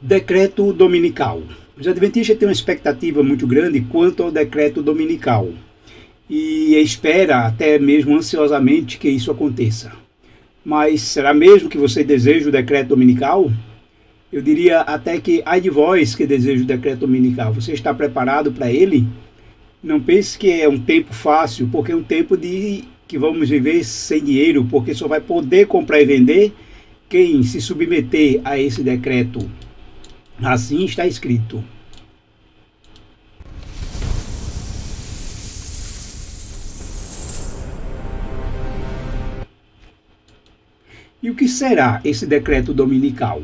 Decreto dominical. Os adventistas têm uma expectativa muito grande quanto ao decreto dominical e espera até mesmo ansiosamente que isso aconteça. Mas será mesmo que você deseja o decreto dominical? Eu diria até que ai de vós que deseja o decreto dominical. Você está preparado para ele? Não pense que é um tempo fácil, porque é um tempo de que vamos viver sem dinheiro, porque só vai poder comprar e vender quem se submeter a esse decreto. Assim está escrito. E o que será esse decreto dominical?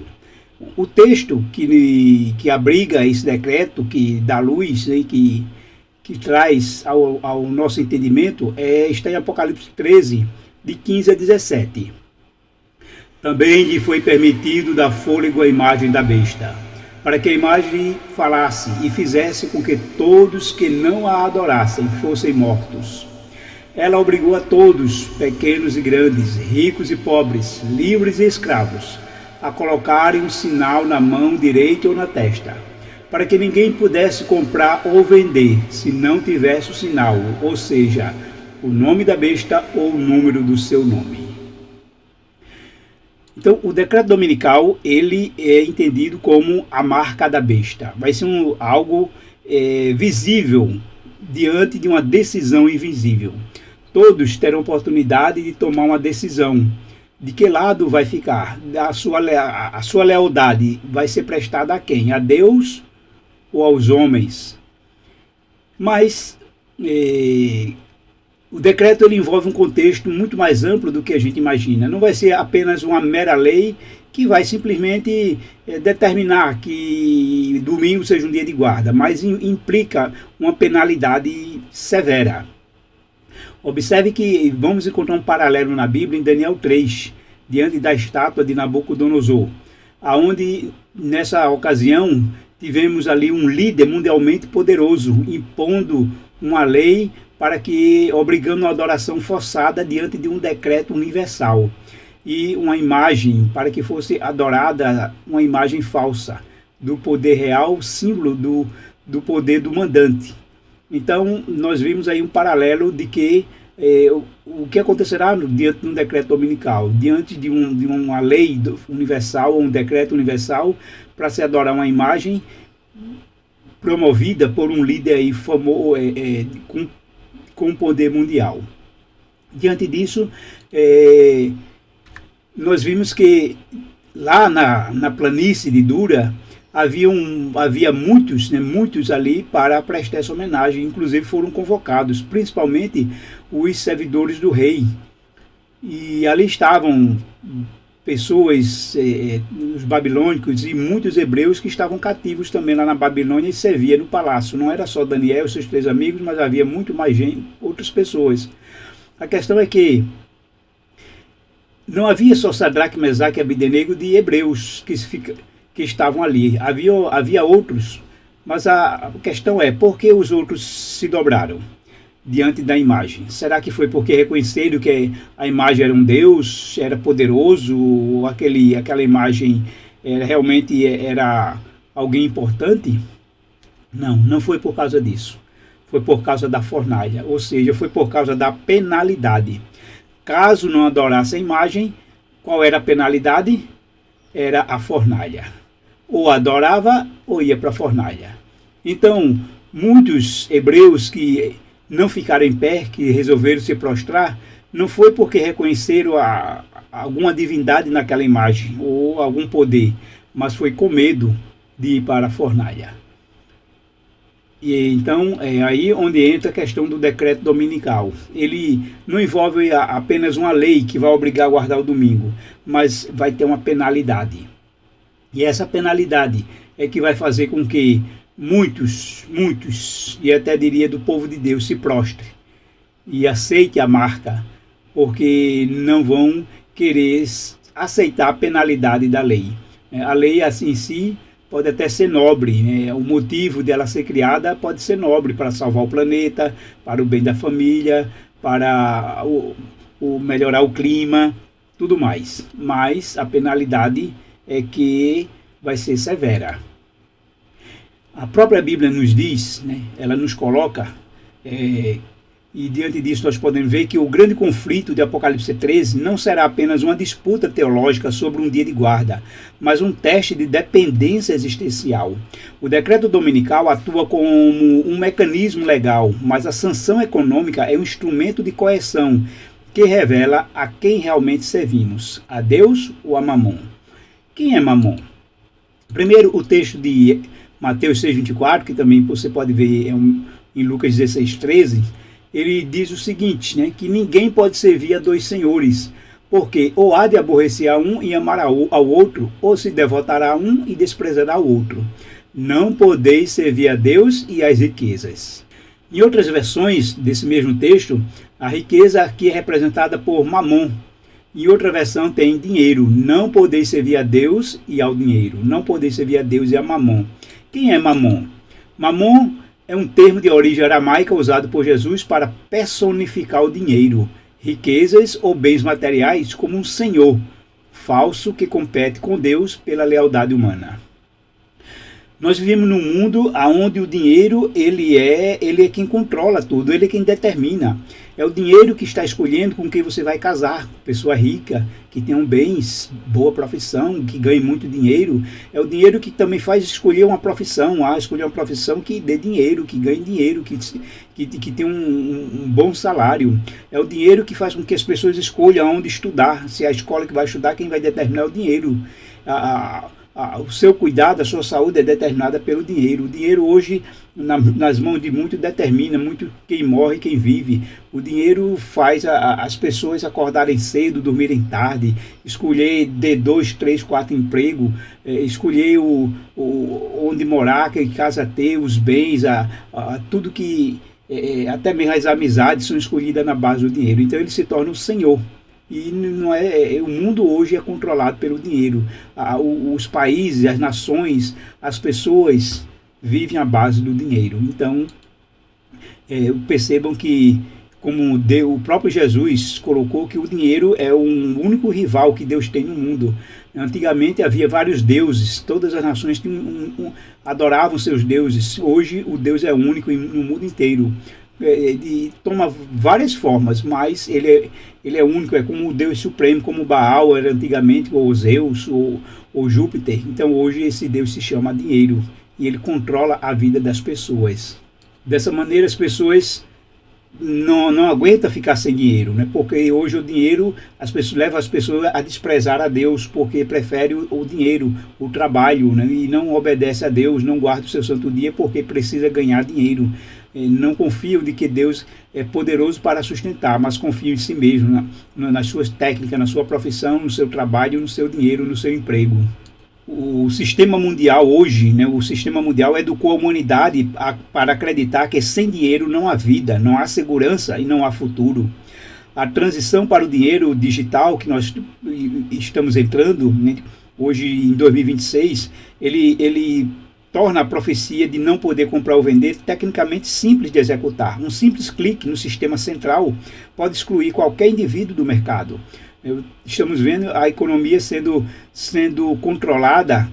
O texto que abriga esse decreto, que dá luz, né, que traz ao nosso entendimento, está em Apocalipse 13, de 15 a 17. Também lhe foi permitido dar fôlego à imagem da besta, para que a imagem falasse e fizesse com que todos que não a adorassem fossem mortos. Ela obrigou a todos, pequenos e grandes, ricos e pobres, livres e escravos, a colocarem um sinal na mão direita ou na testa, para que ninguém pudesse comprar ou vender se não tivesse o sinal, ou seja, o nome da besta ou o número do seu nome. Então, o decreto dominical, ele é entendido como a marca da besta. Vai ser algo visível diante de uma decisão invisível. Todos terão oportunidade de tomar uma decisão. De que lado vai ficar? A sua lealdade vai ser prestada a quem? A Deus ou aos homens? Mas o decreto ele envolve um contexto muito mais amplo do que a gente imagina. Não vai ser apenas uma mera lei que vai simplesmente determinar que domingo seja um dia de guarda, mas implica uma penalidade severa. Observe que vamos encontrar um paralelo na Bíblia em Daniel 3, diante da estátua de Nabucodonosor, aonde nessa ocasião tivemos ali um líder mundialmente poderoso impondo uma lei para que obrigando a adoração forçada diante de um decreto universal e uma imagem para que fosse adorada uma imagem falsa do poder real, símbolo do poder do mandante. Então, nós vimos aí um paralelo de que o que acontecerá diante de um decreto dominical, diante de uma lei universal, ou um decreto universal, para se adorar uma imagem promovida por um líder aí famoso, com poder mundial. Diante disso, nós vimos que lá na planície de Dura, havia muitos ali para prestar essa homenagem, inclusive foram convocados, principalmente os servidores do rei. E ali estavam pessoas, os babilônicos e muitos hebreus que estavam cativos também lá na Babilônia e serviam no palácio. Não era só Daniel e seus 3 amigos, mas havia muito mais gente, outras pessoas. A questão é que não havia só Sadraque, Mesaque e Abdenego de hebreus que estavam ali. Havia outros, mas a questão é, por que os outros se dobraram diante da imagem? Será que foi porque reconheceram que a imagem era um Deus, era poderoso, ou aquela imagem realmente era alguém importante? Não foi por causa disso. Foi por causa da fornalha, ou seja, foi por causa da penalidade. Caso não adorasse a imagem, qual era a penalidade? Era a fornalha. Ou adorava ou ia para a fornalha. Então, muitos hebreus que não ficaram em pé, que resolveram se prostrar, não foi porque reconheceram alguma divindade naquela imagem ou algum poder, mas foi com medo de ir para a fornalha. E então é aí onde entra a questão do decreto dominical. Ele não envolve apenas uma lei que vai obrigar a guardar o domingo, mas vai ter uma penalidade. E essa penalidade é que vai fazer com que muitos, e até diria do povo de Deus, se prostre e aceite a marca, porque não vão querer aceitar a penalidade da lei. A lei assim em si pode até ser nobre, né? O motivo dela ser criada pode ser nobre para salvar o planeta, para o bem da família, para melhorar o clima, tudo mais. Mas a penalidade é que vai ser severa. A própria Bíblia nos diz, né, ela nos coloca, e diante disso nós podemos ver que o grande conflito de Apocalipse 13 não será apenas uma disputa teológica sobre um dia de guarda, mas um teste de dependência existencial. O decreto dominical atua como um mecanismo legal, mas a sanção econômica é um instrumento de coerção que revela a quem realmente servimos, a Deus ou a Mamon. Quem é Mamon? Primeiro, o texto de Mateus 6,24, que também você pode ver em Lucas 16,13, ele diz o seguinte, né, que ninguém pode servir a dois senhores, porque ou há de aborrecer a um e amar ao outro, ou se devotará a um e desprezará o outro. Não podeis servir a Deus e às riquezas. Em outras versões desse mesmo texto, a riqueza aqui é representada por Mamon. Em outra versão tem dinheiro. Não podeis servir a Deus e ao dinheiro. Não podeis servir a Deus e a Mamon. Quem é Mamon? Mamon é um termo de origem aramaica usado por Jesus para personificar o dinheiro, riquezas ou bens materiais como um senhor falso que compete com Deus pela lealdade humana. Nós vivemos num mundo onde o dinheiro ele é quem controla tudo, ele é quem determina. É o dinheiro que está escolhendo com quem você vai casar. Pessoa rica, que tem bens, boa profissão, que ganha muito dinheiro. É o dinheiro que também faz escolher uma profissão. Escolher uma profissão que dê dinheiro, que ganhe dinheiro, que tenha um bom salário. É o dinheiro que faz com que as pessoas escolham onde estudar. Se é a escola que vai estudar, quem vai determinar é o dinheiro. O seu cuidado, a sua saúde é determinada pelo dinheiro. O dinheiro hoje, nas mãos de muitos, determina muito quem morre e quem vive. O dinheiro faz as pessoas acordarem cedo, dormirem tarde, escolher de 2, 3, 4 empregos, escolher onde morar, que casa ter, os bens, tudo que... até mesmo as amizades são escolhidas na base do dinheiro. Então ele se torna o senhor. E o mundo hoje é controlado pelo dinheiro. Os países, as nações, as pessoas vivem à base do dinheiro. Então, percebam que, como o próprio Jesus colocou, que o dinheiro é o único rival que Deus tem no mundo. Antigamente havia vários deuses, todas as nações adoravam seus deuses. Hoje o Deus é único no mundo inteiro. Ele toma várias formas, mas ele é único, é como o Deus supremo, como Baal era antigamente, ou Zeus, ou Júpiter. Então hoje esse Deus se chama dinheiro e ele controla a vida das pessoas. Dessa maneira as pessoas não aguentam ficar sem dinheiro, né? Porque hoje o dinheiro leva as pessoas a desprezar a Deus, porque prefere o dinheiro, o trabalho, né? E não obedece a Deus, não guarda o seu santo dia porque precisa ganhar dinheiro. Não confiam de que Deus é poderoso para sustentar, mas confiam em si mesmo, nas suas técnicas, na sua profissão, no seu trabalho, no seu dinheiro, no seu emprego. O sistema mundial hoje, né, o sistema mundial educou a humanidade para acreditar que sem dinheiro não há vida, não há segurança e não há futuro. A transição para o dinheiro digital que nós estamos entrando, né, hoje em 2026, ele torna a profecia de não poder comprar ou vender tecnicamente simples de executar. Um simples clique no sistema central pode excluir qualquer indivíduo do mercado. Estamos vendo a economia sendo controlada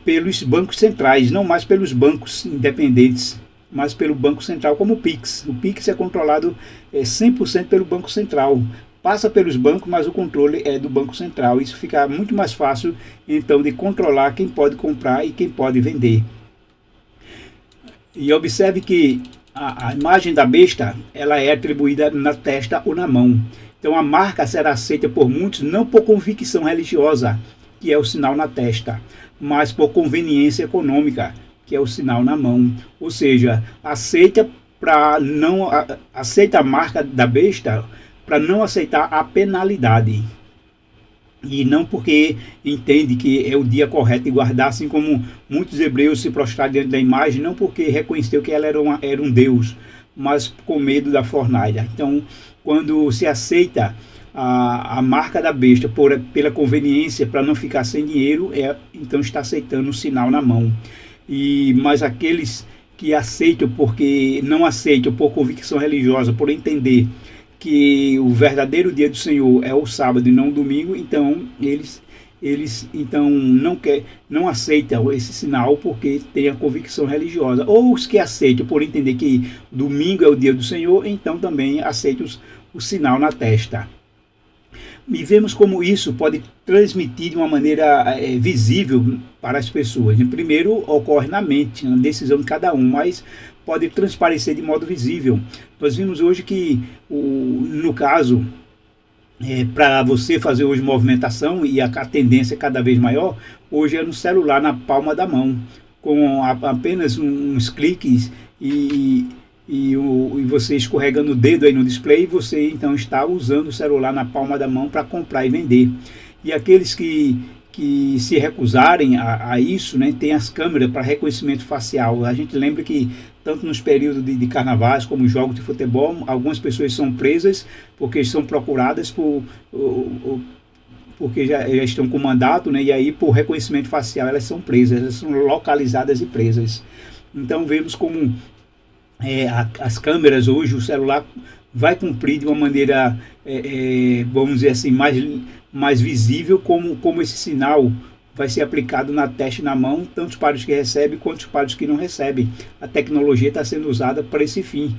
pelos bancos centrais, não mais pelos bancos independentes, mas pelo Banco Central, como o Pix. O Pix é controlado 100% pelo Banco Central. Passa pelos bancos, mas o controle é do Banco Central. Isso fica muito mais fácil, então, de controlar quem pode comprar e quem pode vender. E observe que a imagem da besta, ela é atribuída na testa ou na mão. Então, a marca será aceita por muitos, não por convicção religiosa, que é o sinal na testa, mas por conveniência econômica, que é o sinal na mão. Ou seja, aceita a marca da besta para não aceitar a penalidade. E não porque entende que é o dia correto de guardar, assim como muitos hebreus se prostraram diante da imagem, não porque reconheceu que ela era um deus, mas com medo da fornalha. Então, quando se aceita a marca da besta pela conveniência, para não ficar sem dinheiro, então está aceitando o sinal na mão. Mas aqueles que aceitam porque não aceitam por convicção religiosa, por entender que o verdadeiro dia do Senhor é o sábado e não o domingo, então eles eles então não aceitam esse sinal porque tem a convicção religiosa. Ou os que aceitam por entender que domingo é o dia do Senhor, então também aceitam o sinal na testa. E vemos como isso pode transmitir de uma maneira visível para as pessoas. Primeiro, ocorre na mente, na decisão de cada um, mas pode transparecer de modo visível. Nós vimos hoje que, no caso, para você fazer hoje movimentação, e a tendência é cada vez maior, hoje é no celular, na palma da mão, com apenas uns cliques e você escorregando o dedo aí no display, você então está usando o celular na palma da mão para comprar e vender. E aqueles que se recusarem a isso, né, tem as câmeras para reconhecimento facial. A gente lembra que tanto nos períodos de carnavais como jogos de futebol, algumas pessoas são presas porque são procuradas porque já estão com mandato, né, e aí por reconhecimento facial elas são presas, elas são localizadas e presas. Então vemos como as câmeras hoje, o celular vai cumprir de uma maneira, vamos dizer assim, mais visível, como esse sinal vai ser aplicado na testa e na mão, tanto para os que recebem quanto para os que não recebem. A tecnologia está sendo usada para esse fim,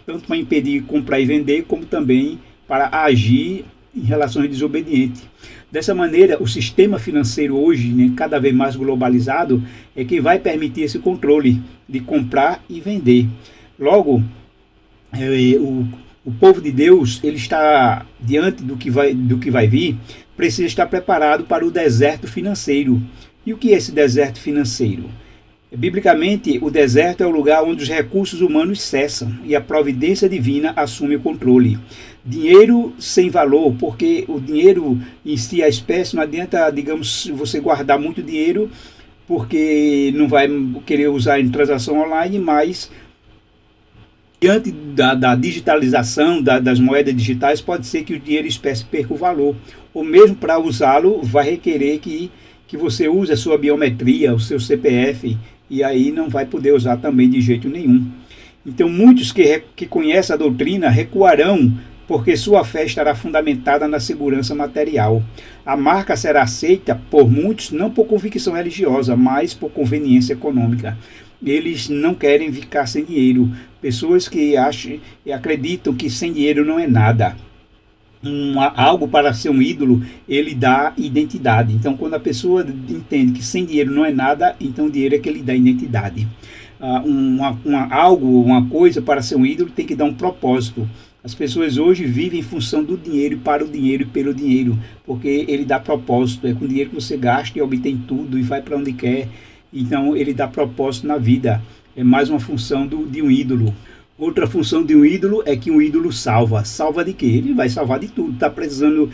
tanto para impedir comprar e vender, como também para agir em relações desobedientes. Dessa maneira, o sistema financeiro hoje, né, cada vez mais globalizado, é que vai permitir esse controle de comprar e vender. Logo, o povo de Deus, ele está diante do que vai vir, precisa estar preparado para o deserto financeiro. E o que é esse deserto financeiro? Biblicamente, o deserto é o lugar onde os recursos humanos cessam e a providência divina assume o controle. Dinheiro sem valor, porque o dinheiro em si, a espécie, não adianta, digamos, você guardar muito dinheiro, porque não vai querer usar em transação online, mas diante da digitalização das moedas digitais, pode ser que o dinheiro em espécie perca o valor. Ou mesmo para usá-lo, vai requerer que você use a sua biometria, o seu CPF, e aí não vai poder usar também de jeito nenhum. Então muitos que conhecem a doutrina recuarão, porque sua fé estará fundamentada na segurança material. A marca será aceita por muitos, não por convicção religiosa, mas por conveniência econômica. Eles não querem ficar sem dinheiro. Pessoas que acham e acreditam que sem dinheiro não é nada. Algo para ser um ídolo, ele dá identidade. Então, quando a pessoa entende que sem dinheiro não é nada, então o dinheiro é que ele dá identidade. Uma coisa para ser um ídolo tem que dar um propósito. As pessoas hoje vivem em função do dinheiro, para o dinheiro e pelo dinheiro, porque ele dá propósito. É com o dinheiro que você gasta e obtém tudo e vai para onde quer. Então ele dá propósito na vida. É mais uma função de um ídolo. Outra função de um ídolo é que um ídolo salva. Salva de quê? Ele vai salvar de tudo. Está precisando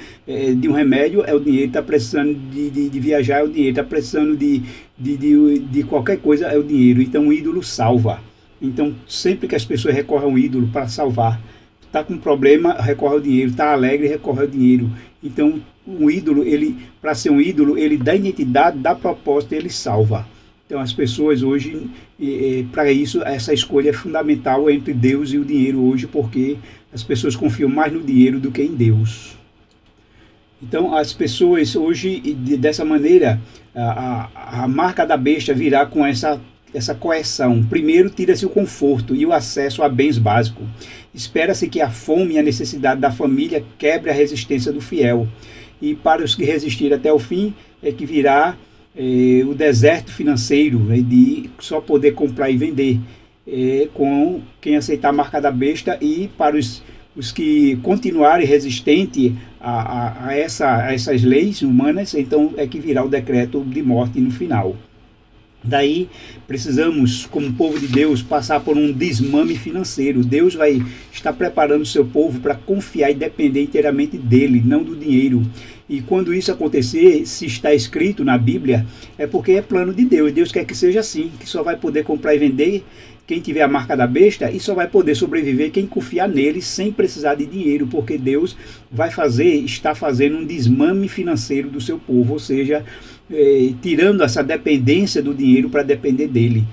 de um remédio, é o dinheiro. Está precisando de viajar, é o dinheiro. Está precisando de qualquer coisa, é o dinheiro. Então o ídolo salva. Então sempre que as pessoas recorrem ao ídolo para salvar, está com um problema, recorre ao dinheiro. Está alegre, recorre ao dinheiro. Então um ídolo, para ser um ídolo, ele dá identidade, dá propósito, ele salva. Então as pessoas hoje, para isso, essa escolha é fundamental entre Deus e o dinheiro hoje, porque as pessoas confiam mais no dinheiro do que em Deus. Então as pessoas hoje, dessa maneira, a marca da besta virá com essa coerção. Primeiro, tira-se o conforto e o acesso a bens básicos. Espera-se que a fome e a necessidade da família quebre a resistência do fiel. E para os que resistirem até o fim, é que virá o deserto financeiro, né, de só poder comprar e vender, com quem aceitar a marca da besta. E para os que continuarem resistentes a essas leis humanas, então é que virá o decreto de morte no final. Daí precisamos, como povo de Deus, passar por um desmame financeiro. Deus vai estar preparando o seu povo para confiar e depender inteiramente dele, não do dinheiro. E quando isso acontecer, se está escrito na Bíblia, é porque é plano de Deus. Deus quer que seja assim, que só vai poder comprar e vender quem tiver a marca da besta, e só vai poder sobreviver quem confiar nele sem precisar de dinheiro, porque Deus está fazendo um desmame financeiro do seu povo, ou seja, tirando essa dependência do dinheiro para depender dele.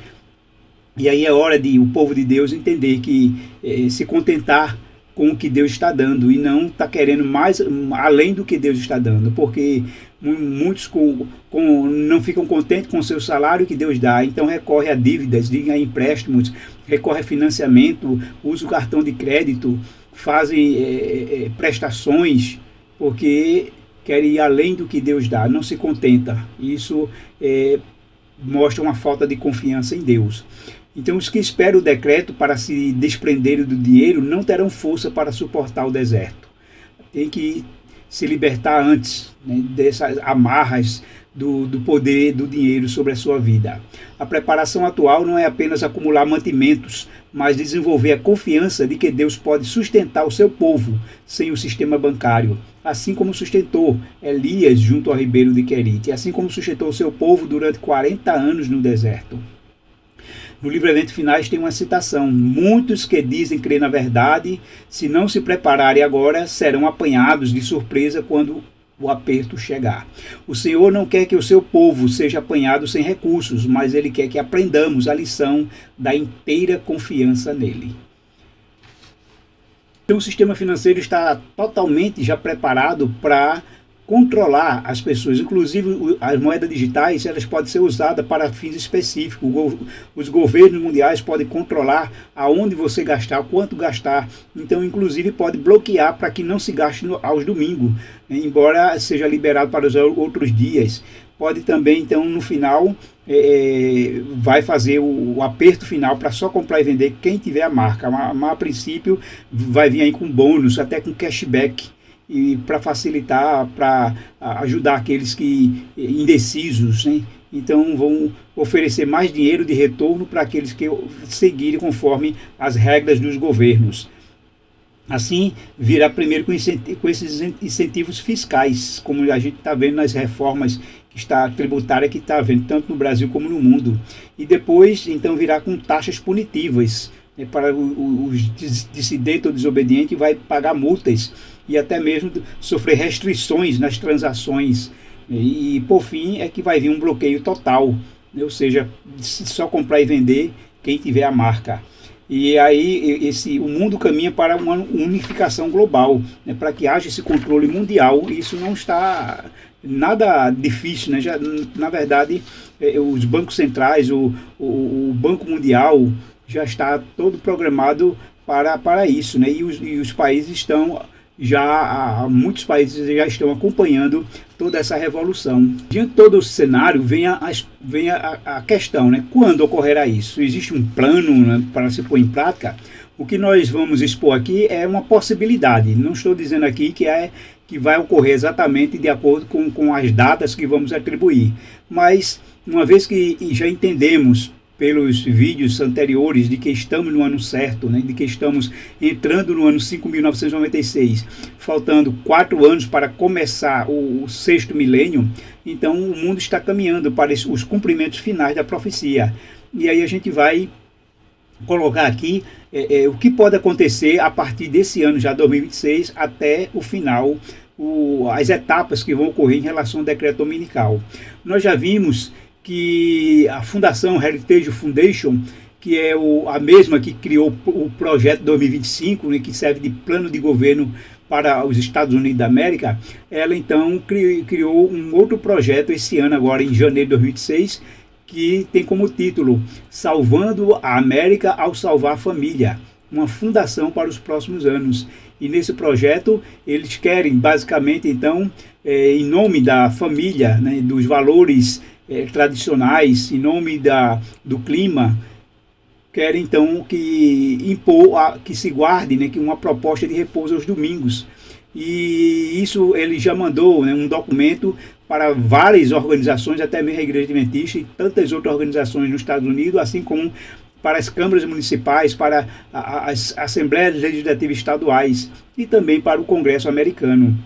E aí é hora de o povo de Deus entender que se contentar com o que Deus está dando e não está querendo mais além do que Deus está dando, porque muitos não ficam contentes com o seu salário que Deus dá, então recorre a dívidas, a empréstimos, recorre a financiamento, usa o cartão de crédito, fazem prestações, porque querem ir além do que Deus dá, não se contenta. Isso mostra uma falta de confiança em Deus. Então, os que esperam o decreto para se desprenderem do dinheiro não terão força para suportar o deserto. Tem que se libertar antes, né, dessas amarras do poder do dinheiro sobre a sua vida. A preparação atual não é apenas acumular mantimentos, mas desenvolver a confiança de que Deus pode sustentar o seu povo sem o sistema bancário, assim como sustentou Elias junto ao ribeiro de Querite, assim como sustentou o seu povo durante 40 anos no deserto. No livro Eventos Finais tem uma citação: muitos que dizem crer na verdade, se não se prepararem agora, serão apanhados de surpresa quando o aperto chegar. O Senhor não quer que o seu povo seja apanhado sem recursos, mas Ele quer que aprendamos a lição da inteira confiança nele. Então o sistema financeiro está totalmente já preparado para controlar as pessoas. Inclusive as moedas digitais, elas podem ser usadas para fins específicos. Os governos mundiais podem controlar aonde você gastar, quanto gastar. Então, inclusive, pode bloquear para que não se gaste aos domingos, embora seja liberado para os outros dias. Pode também, então, no final, vai fazer o aperto final para só comprar e vender quem tiver a marca. Mas, a princípio, vai vir aí com bônus, até com cashback, e para facilitar, para ajudar aqueles que indecisos, né? Então vão oferecer mais dinheiro de retorno para aqueles que seguirem conforme as regras dos governos. Assim, virá primeiro com esses incentivos fiscais, como a gente está vendo nas reformas tributária que está vendo, tanto no Brasil como no mundo. E depois, então, virá com taxas punitivas, né, para os dissidentes ou desobedientes, vai pagar multas e até mesmo sofrer restrições nas transações. E por fim, é que vai vir um bloqueio total, né, ou seja, só comprar e vender quem tiver a marca. E aí o mundo caminha para uma unificação global, né, para que haja esse controle mundial. Isso não está nada difícil, né? Já, na verdade, os bancos centrais, o Banco Mundial já está todo programado para isso, né? E os países estão muitos países já estão acompanhando toda essa revolução. Diante de todo o cenário, vem a questão, né? Quando ocorrerá isso? Existe um plano, né, para se pôr em prática? O que nós vamos expor aqui é uma possibilidade. Não estou dizendo aqui que vai ocorrer exatamente de acordo com as datas que vamos atribuir. Mas, uma vez que já entendemos pelos vídeos anteriores de que estamos no ano certo, né, de que estamos entrando no ano 5.996, faltando 4 anos para começar o 6º milênio, então o mundo está caminhando para os cumprimentos finais da profecia. E aí a gente vai colocar aqui o que pode acontecer a partir desse ano, já 2026, até o final, as etapas que vão ocorrer em relação ao decreto dominical. Nós já vimos que a Fundação Heritage Foundation, que é a mesma que criou o projeto 2025, né, que serve de plano de governo para os Estados Unidos da América, ela então criou um outro projeto esse ano, agora em janeiro de 2026, que tem como título Salvando a América ao Salvar a Família, uma fundação para os próximos anos. E nesse projeto eles querem basicamente então, em nome da família, né, dos valores tradicionais, em nome do clima, querem então que se guarde, né, que uma proposta de repouso aos domingos. E isso ele já mandou, né, um documento para várias organizações, até mesmo a Igreja Adventista e tantas outras organizações nos Estados Unidos, assim como para as câmaras municipais, para as assembleias legislativas estaduais e também para o Congresso americano,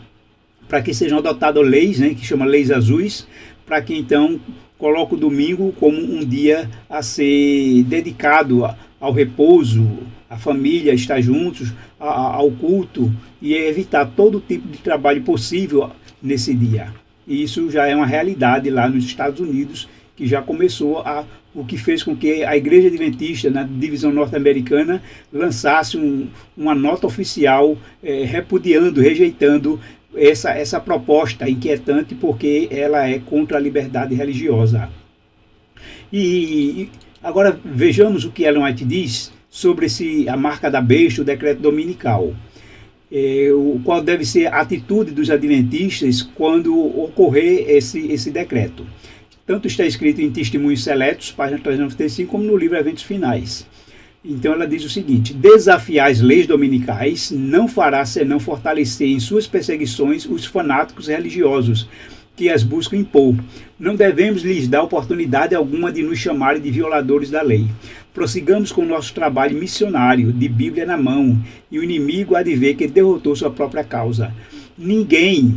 para que sejam adotadas leis, né, que chama Leis Azuis, para que então coloque o domingo como um dia a ser dedicado ao repouso, à família, estar juntos, ao culto, e evitar todo tipo de trabalho possível nesse dia. E isso já é uma realidade lá nos Estados Unidos, que já começou o que fez com que a Igreja Adventista, na divisão norte-americana, lançasse uma nota oficial repudiando, rejeitando essa proposta inquietante, porque ela é contra a liberdade religiosa. E agora vejamos o que Ellen White diz sobre a marca da besta, o decreto dominical. Qual deve ser a atitude dos adventistas quando ocorrer esse decreto. Tanto está escrito em Testemunhos Seletos, página 395, como no livro Eventos Finais. Então ela diz o seguinte: desafiar as leis dominicais não fará senão fortalecer em suas perseguições os fanáticos religiosos que as buscam impor. Não devemos lhes dar oportunidade alguma de nos chamarem de violadores da lei. Prossigamos com o nosso trabalho missionário, de Bíblia na mão, e o inimigo há de ver que derrotou sua própria causa. Ninguém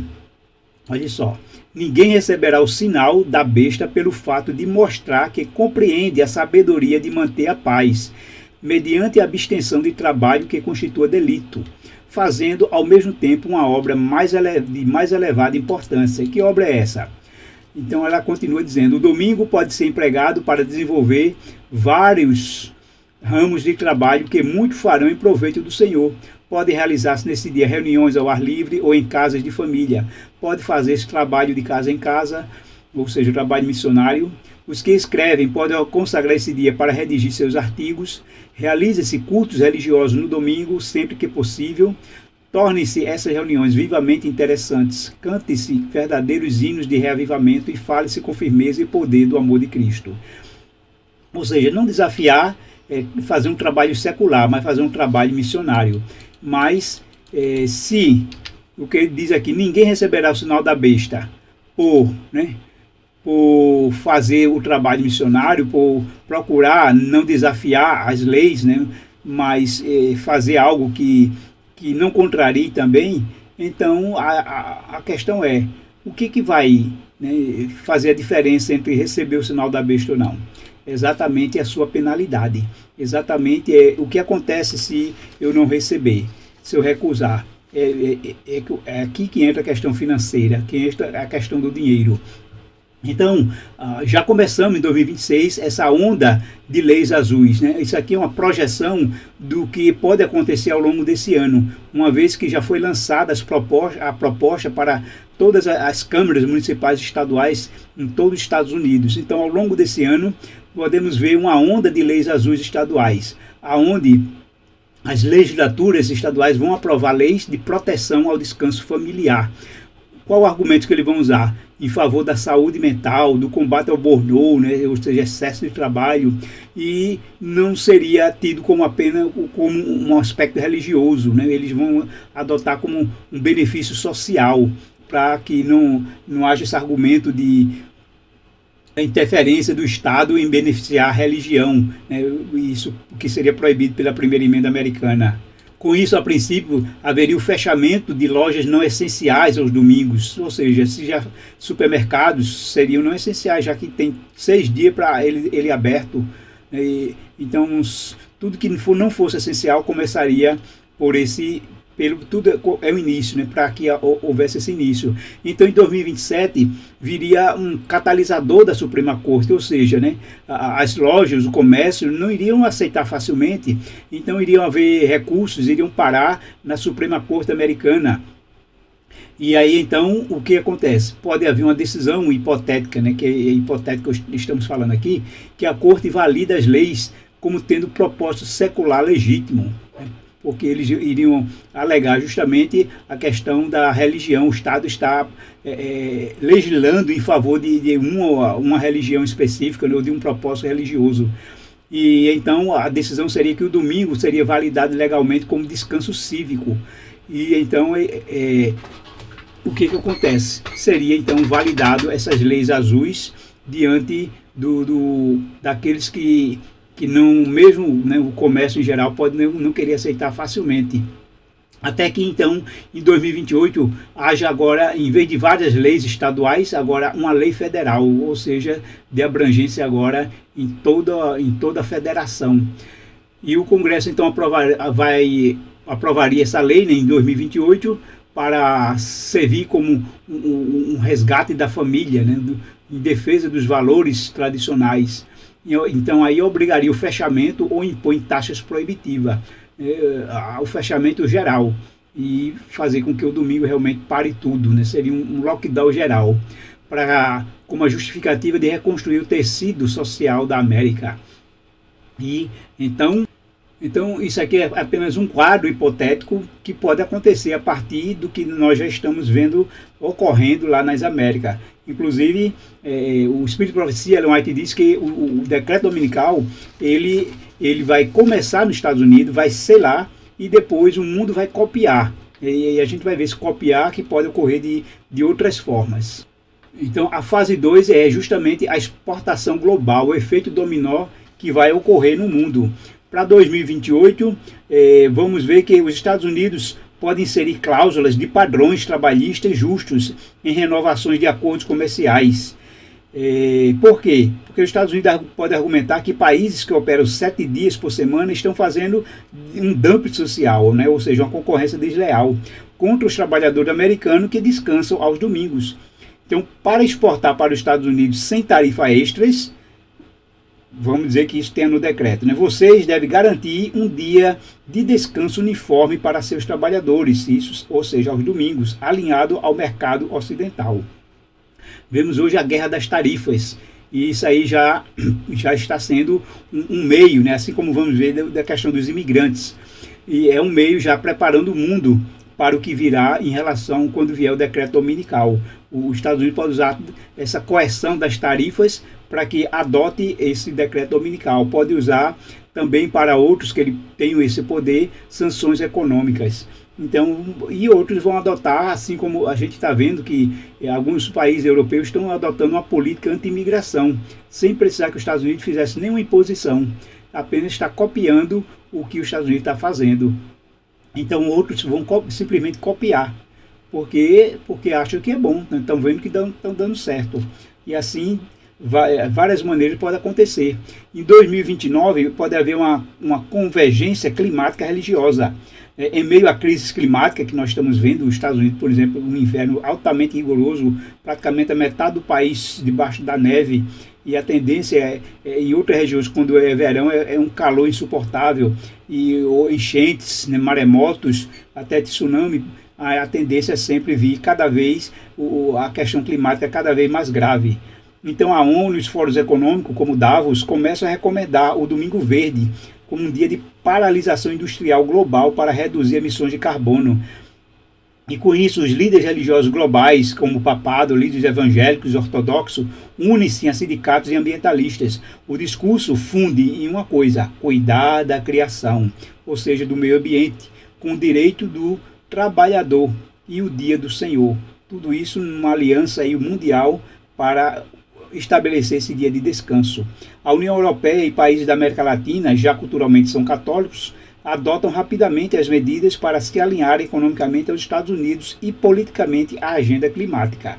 receberá o sinal da besta pelo fato de mostrar que compreende a sabedoria de manter a paz, mediante a abstenção de trabalho que constitua delito, fazendo ao mesmo tempo uma obra de mais elevada importância. Que obra é essa? Então ela continua dizendo: o domingo pode ser empregado para desenvolver vários ramos de trabalho que muitos farão em proveito do Senhor. Pode realizar-se nesse dia reuniões ao ar livre ou em casas de família. Pode fazer esse trabalho de casa em casa, ou seja, o trabalho missionário. Os que escrevem podem consagrar esse dia para redigir seus artigos. Realize-se cultos religiosos no domingo, sempre que possível. Tornem-se essas reuniões vivamente interessantes. Cante-se verdadeiros hinos de reavivamento e fale-se com firmeza e poder do amor de Cristo. Ou seja, não desafiar fazer um trabalho secular, mas fazer um trabalho missionário. Mas se, o que ele diz aqui, ninguém receberá o sinal da besta por fazer o trabalho missionário, por procurar não desafiar as leis, mas fazer algo que não contrarie também. Então a questão é, o que vai fazer a diferença entre receber o sinal da besta ou não? Exatamente a sua penalidade. Exatamente o que acontece se eu não receber, se eu recusar. É aqui que entra a questão financeira, que entra a questão do dinheiro. Então, já começamos em 2026 essa onda de leis azuis. Isso aqui é uma projeção do que pode acontecer ao longo desse ano, uma vez que já foi lançada a proposta para todas as câmaras municipais e estaduais em todos os Estados Unidos. Então, ao longo desse ano, podemos ver uma onda de leis azuis estaduais, aonde as legislaturas estaduais vão aprovar leis de proteção ao descanso familiar. Qual o argumento que eles vão usar? Em favor da saúde mental, do combate ao burnout, ou seja, excesso de trabalho, e não seria tido como apenas como um aspecto religioso. Eles vão adotar como um benefício social, para que não haja esse argumento de interferência do Estado em beneficiar a religião, isso que seria proibido pela primeira emenda americana. Com isso, a princípio, haveria o fechamento de lojas não essenciais aos domingos, ou seja, supermercados seriam não essenciais, já que tem 6 dias para ele aberto. Então, tudo que não fosse essencial começaria por tudo é o início, para que houvesse esse início. Então, em 2027, viria um catalisador da Suprema Corte, ou seja, as lojas, o comércio não iriam aceitar facilmente, então iriam haver recursos, iriam parar na Suprema Corte americana. E aí, então, o que acontece? Pode haver uma decisão hipotética, que é hipotética que estamos falando aqui, que a Corte valida as leis como tendo propósito secular legítimo, porque eles iriam alegar justamente a questão da religião. O Estado está legislando em favor de uma religião específica, ou de um propósito religioso. E então a decisão seria que o domingo seria validado legalmente como descanso cívico. E então o que acontece? Seria então validado essas leis azuis diante daqueles que não, mesmo o comércio em geral pode não querer aceitar facilmente. Até que então, em 2028, haja agora, em vez de várias leis estaduais, agora uma lei federal, ou seja, de abrangência agora em toda a federação. E o Congresso então aprovaria essa lei em 2028 para servir como um resgate da família, em defesa dos valores tradicionais. Então aí obrigaria o fechamento ou impõe taxas proibitivas, o fechamento geral. e fazer com que o domingo realmente pare tudo, né? Seria um lockdown geral, com uma justificativa de reconstruir o tecido social da América. E então, isso aqui é apenas um quadro hipotético que pode acontecer a partir do que nós já estamos vendo ocorrendo lá nas Américas. Inclusive, o Espírito de Profecia, Ellen White, diz que o decreto dominical, ele vai começar nos Estados Unidos, vai selar, e depois o mundo vai copiar. E a gente vai ver esse copiar que pode ocorrer de outras formas. Então, a fase 2 é justamente a exportação global, o efeito dominó que vai ocorrer no mundo. Para 2028, vamos ver que os Estados Unidos podem inserir cláusulas de padrões trabalhistas justos em renovações de acordos comerciais. Por quê? Porque os Estados Unidos podem argumentar que países que operam 7 dias por semana estão fazendo um dumping social, né? Ou seja, uma concorrência desleal contra os trabalhadores americanos que descansam aos domingos. Então, para exportar para os Estados Unidos sem tarifa extras, vamos dizer que isso tenha no decreto, né? Vocês devem garantir um dia de descanso uniforme para seus trabalhadores, isso, ou seja, aos domingos, alinhado ao mercado ocidental. Vemos hoje a guerra das tarifas, e isso aí já está sendo um meio, né? Assim como vamos ver da questão dos imigrantes. E é um meio já preparando o mundo para o que virá em relação quando vier o decreto dominical. Os Estados Unidos podem usar essa coerção das tarifas para que adote esse decreto dominical. Pode usar também para outros que ele tenham esse poder, sanções econômicas. Então, e outros vão adotar, assim como a gente está vendo que alguns países europeus estão adotando uma política anti-imigração, sem precisar que os Estados Unidos fizessem nenhuma imposição, apenas está copiando o que os Estados Unidos está fazendo. Então outros vão simplesmente copiar, porque acham que é bom, né? Estão vendo que estão dando certo. E assim, várias maneiras podem acontecer. Em 2029 pode haver uma convergência climática religiosa. Em meio à crise climática que nós estamos vendo, os Estados Unidos, por exemplo, um inverno altamente rigoroso, praticamente a metade do país debaixo da neve, e a tendência em outras regiões, quando é verão, é um calor insuportável, ou enchentes, né, maremotos, até tsunami. A tendência é sempre vir cada vez, a questão climática é cada vez mais grave. Então a ONU e os fóruns econômicos, como Davos, começam a recomendar o Domingo Verde como um dia de paralisação industrial global para reduzir emissões de carbono. E com isso, os líderes religiosos globais, como o papado, líderes evangélicos e ortodoxos, unem-se a sindicatos e ambientalistas. O discurso funde em uma coisa: cuidar da criação, ou seja, do meio ambiente, com o direito do trabalhador e o dia do Senhor. Tudo isso numa aliança aí mundial para estabelecer esse dia de descanso. A União Europeia e países da América Latina, já culturalmente são católicos, adotam rapidamente as medidas para se alinhar economicamente aos Estados Unidos e politicamente à agenda climática.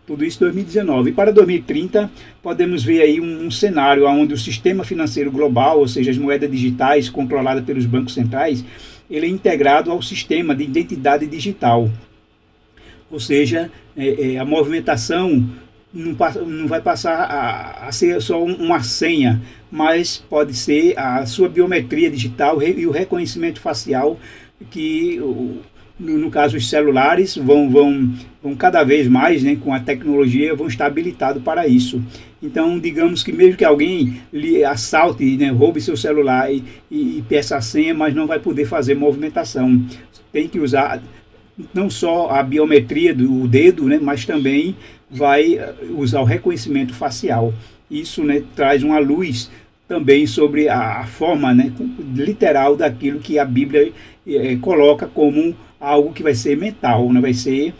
Tudo isso em 2019. E para 2030, podemos ver aí um cenário onde o sistema financeiro global, ou seja, as moedas digitais controladas pelos bancos centrais, ele é integrado ao sistema de identidade digital. Ou seja, a movimentação não vai passar a ser só uma senha, mas pode ser a sua biometria digital e o reconhecimento facial, que no caso os celulares vão cada vez mais, né, com a tecnologia, vão estar habilitados para isso. Então, digamos que mesmo que alguém lhe assalte, né, roube seu celular e peça a senha, mas não vai poder fazer movimentação. Tem que usar não só a biometria do dedo, né, mas também vai usar o reconhecimento facial. Isso, né, traz uma luz também sobre a forma, né, literal daquilo que a Bíblia coloca como algo que vai ser mental, né, vai ser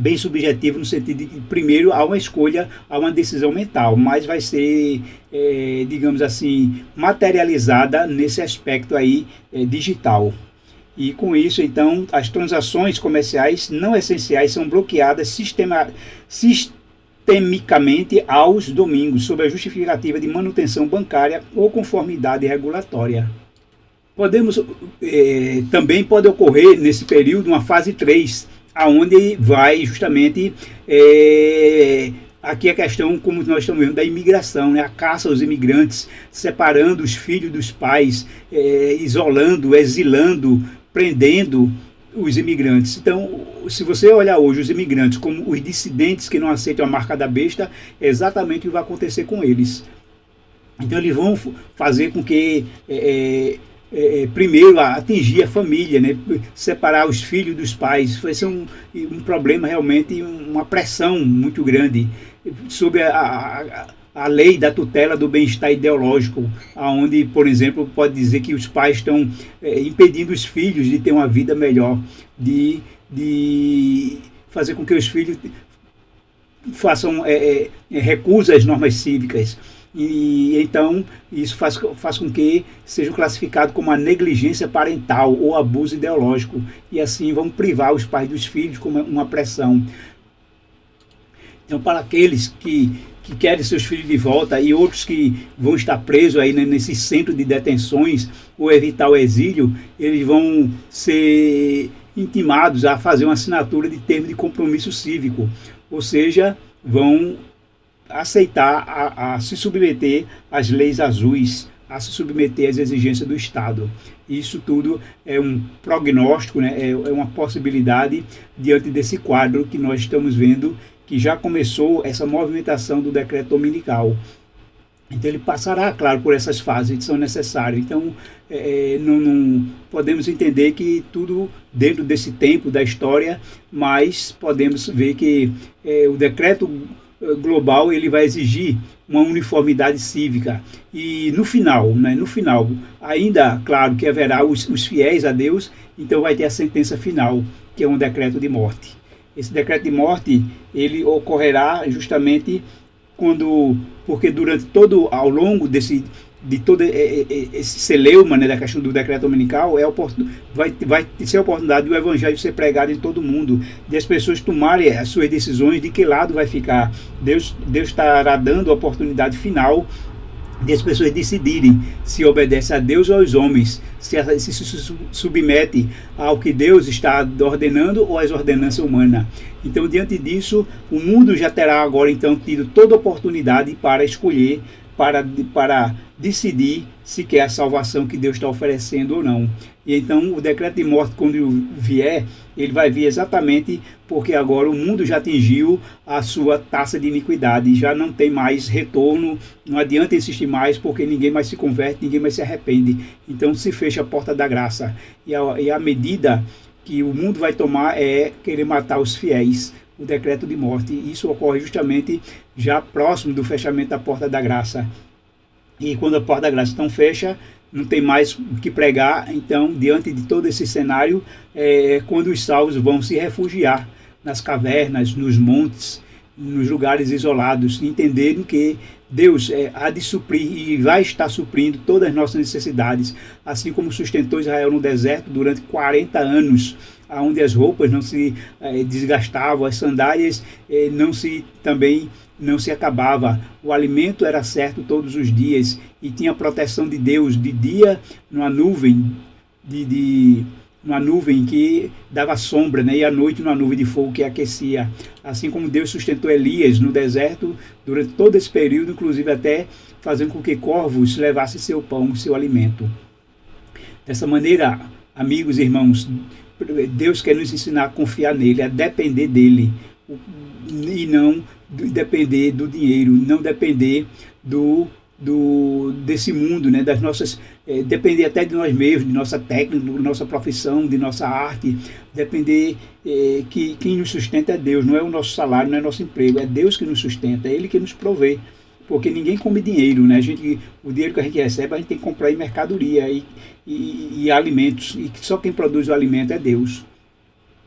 bem subjetivo no sentido de que, primeiro, há uma escolha, há uma decisão mental, mas vai ser, digamos assim, materializada nesse aspecto aí digital. E com isso, então, as transações comerciais não essenciais são bloqueadas sistemicamente aos domingos, sob a justificativa de manutenção bancária ou conformidade regulatória. Também pode ocorrer nesse período uma fase 3, aonde vai justamente aqui a questão, como nós estamos vendo, da imigração, né? A caça aos imigrantes, separando os filhos dos pais, isolando, exilando, prendendo os imigrantes. Então, se você olhar hoje os imigrantes como os dissidentes que não aceitam a marca da besta, é exatamente o que vai acontecer com eles. Então, eles vão fazer com que, primeiro, atingir a família, né? Separar os filhos dos pais. Vai ser um problema realmente, uma pressão muito grande sobre a lei da tutela do bem-estar ideológico, onde, por exemplo, pode dizer que os pais estão impedindo os filhos de ter uma vida melhor, de fazer com que os filhos façam recusam às normas cívicas. E então isso faz com que seja classificado como uma negligência parental ou abuso ideológico, e assim vão privar os pais dos filhos com uma pressão. Então, para aqueles que querem seus filhos de volta e outros que vão estar presos aí, né, nesse centro de detenções ou evitar o exílio, eles vão ser intimados a fazer uma assinatura de termo de compromisso cívico, ou seja, vão aceitar a se submeter às leis azuis, a se submeter às exigências do Estado. Isso tudo é um prognóstico, né? É uma possibilidade diante desse quadro que nós estamos vendo, que já começou essa movimentação do decreto dominical. Então ele passará, claro, por essas fases que são necessárias. Então não podemos entender que tudo dentro desse tempo da história, mas podemos ver que o decreto global ele vai exigir uma uniformidade cívica, e no final, ainda claro que haverá os fiéis a Deus, então vai ter a sentença final, que é um decreto de morte. Esse decreto de morte ele ocorrerá justamente porque durante ao longo de todo esse celeuma, né, da questão do decreto dominical, vai ser a oportunidade do evangelho ser pregado em todo o mundo, de as pessoas tomarem as suas decisões de que lado vai ficar. Deus estará dando a oportunidade final de as pessoas decidirem se obedece a Deus ou aos homens, se submete ao que Deus está ordenando ou às ordenanças humanas. Então, diante disso, o mundo já terá agora então tido toda a oportunidade para escolher, para decidir se quer a salvação que Deus está oferecendo ou não. E então o decreto de morte, quando vier, ele vai vir exatamente porque agora o mundo já atingiu a sua taxa de iniquidade, já não tem mais retorno, não adianta insistir mais, porque ninguém mais se converte, ninguém mais se arrepende. Então se fecha a porta da graça, e a medida que o mundo vai tomar é querer matar os fiéis, o decreto de morte. Isso ocorre justamente já próximo do fechamento da porta da graça. E quando a porta da graça então fecha, não tem mais o que pregar. Então, diante de todo esse cenário, quando os salvos vão se refugiar nas cavernas, nos montes, nos lugares isolados, entenderem que Deus há de suprir e vai estar suprindo todas as nossas necessidades, assim como sustentou Israel no deserto durante 40 anos, onde as roupas não se desgastavam, as sandálias também não se acabava, o alimento era certo todos os dias e tinha a proteção de Deus de dia numa nuvem, numa nuvem que dava sombra, né? E à noite numa nuvem de fogo que aquecia. Assim como Deus sustentou Elias no deserto durante todo esse período, inclusive até fazendo com que corvos levassem seu pão, seu alimento. Dessa maneira, amigos e irmãos, Deus quer nos ensinar a confiar nele, a depender dele, e não depender do dinheiro, não depender desse mundo, né, das nossas, depender até de nós mesmos, de nossa técnica, de nossa profissão, de nossa arte, depender que quem nos sustenta é Deus, não é o nosso salário, não é o nosso emprego, é Deus que nos sustenta, é Ele que nos provê, porque ninguém come dinheiro, né? O dinheiro que a gente recebe, a gente tem que comprar em mercadoria e alimentos, e só quem produz o alimento é Deus.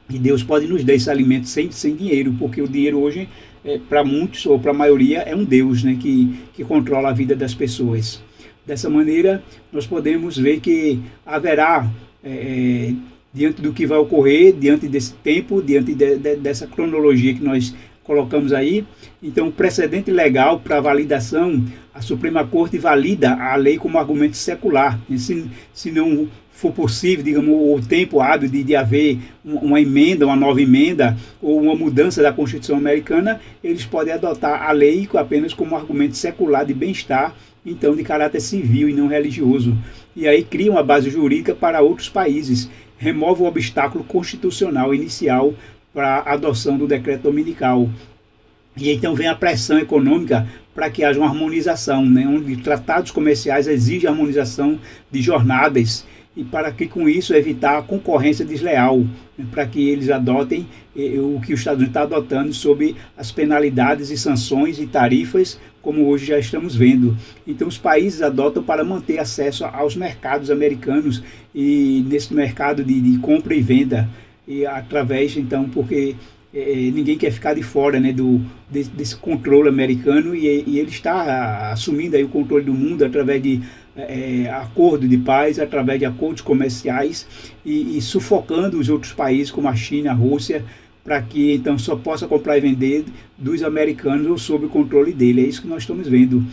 E Deus pode nos dar esse alimento sem dinheiro, porque o dinheiro hoje, para muitos, ou para a maioria, é um Deus, né, que controla a vida das pessoas. Dessa maneira, nós podemos ver que haverá, diante do que vai ocorrer, diante desse tempo, diante dessa cronologia que nós colocamos aí, então o precedente legal para validação, a Suprema Corte valida a lei como argumento secular. Se não for possível, digamos, o tempo hábil de haver uma emenda, uma nova emenda, ou uma mudança da Constituição americana, eles podem adotar a lei apenas como argumento secular de bem-estar então de caráter civil e não religioso. E aí cria uma base jurídica para outros países, remove o obstáculo constitucional inicial para a adoção do decreto dominical. E então vem a pressão econômica para que haja uma harmonização, né, onde tratados comerciais exigem harmonização de jornadas, e para que com isso evitar a concorrência desleal, né, para que eles adotem o que os Estados Unidos está adotando sobre as penalidades e sanções e tarifas, como hoje já estamos vendo. Então os países adotam para manter acesso aos mercados americanos e nesse mercado de compra e venda, e através, então, porque ninguém quer ficar de fora, né, desse controle americano, e ele está assumindo aí o controle do mundo através de acordo de paz, através de acordos comerciais e sufocando os outros países como a China, a Rússia, para que então só possa comprar e vender dos americanos ou sob o controle dele. É isso que nós estamos vendo.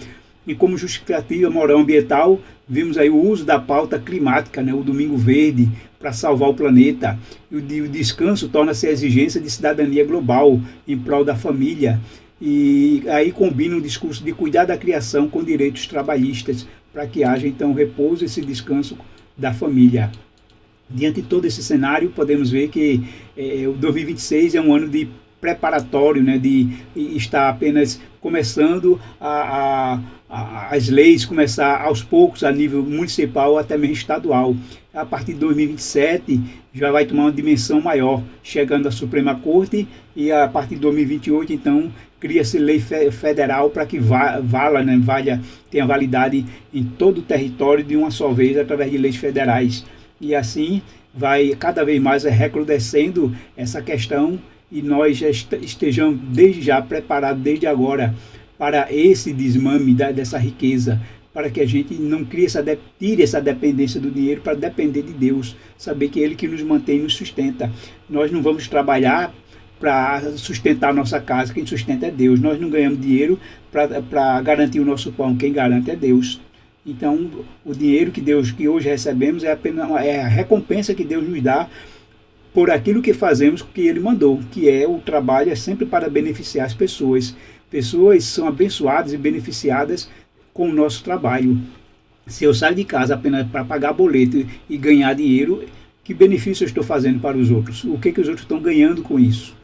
E como justificativa moral ambiental, vimos aí o uso da pauta climática, né, o Domingo Verde, para salvar o planeta. E o descanso torna-se a exigência de cidadania global em prol da família. E aí combina o discurso de cuidar da criação com direitos trabalhistas, para que haja então repouso e esse descanso da família. Diante de todo esse cenário, podemos ver que o 2026 é um ano de preparatório, né, de estar apenas começando as leis, começar aos poucos a nível municipal até mesmo estadual. A partir de 2027 já vai tomar uma dimensão maior, chegando à Suprema Corte, e a partir de 2028 então cria-se lei federal para que tenha validade em todo o território de uma só vez através de leis federais. E assim vai cada vez mais recrudescendo essa questão, e nós já estejamos desde já preparados desde agora para esse desmame dessa riqueza, para que a gente não tire essa dependência do dinheiro para depender de Deus, saber que é Ele que nos mantém e nos sustenta. Nós não vamos trabalhar para sustentar a nossa casa, quem sustenta é Deus. Nós não ganhamos dinheiro para garantir o nosso pão, quem garante é Deus. Então, o dinheiro que hoje recebemos é apenas a recompensa que Deus nos dá por aquilo que fazemos, que Ele mandou, que é o trabalho, é sempre para beneficiar as pessoas. Pessoas são abençoadas e beneficiadas com o nosso trabalho. Se eu saio de casa apenas para pagar boleto e ganhar dinheiro, que benefício eu estou fazendo para os outros? O que os outros estão ganhando com isso?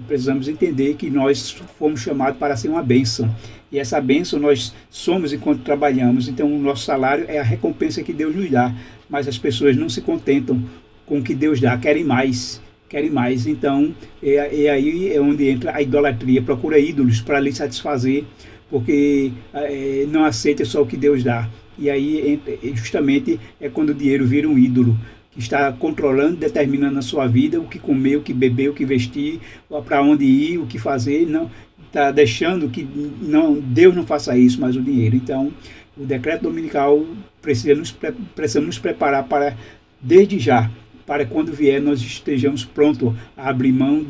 Precisamos entender que nós fomos chamados para ser uma bênção. E essa bênção nós somos enquanto trabalhamos. Então o nosso salário é a recompensa que Deus nos dá. Mas as pessoas não se contentam com o que Deus dá, querem mais. Então aí é onde entra a idolatria, procura ídolos para lhe satisfazer, porque não aceita só o que Deus dá. E aí justamente é quando o dinheiro vira um ídolo, que está controlando, determinando a sua vida, o que comer, o que beber, o que vestir, para onde ir, o que fazer. Não está deixando que Deus não faça isso, mas o dinheiro. Então o decreto dominical precisamos nos preparar para, desde já, para quando vier nós estejamos prontos a abrir mão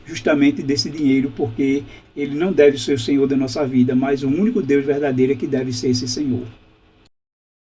justamente desse dinheiro, porque ele não deve ser o Senhor da nossa vida, mas o único Deus verdadeiro é que deve ser esse Senhor.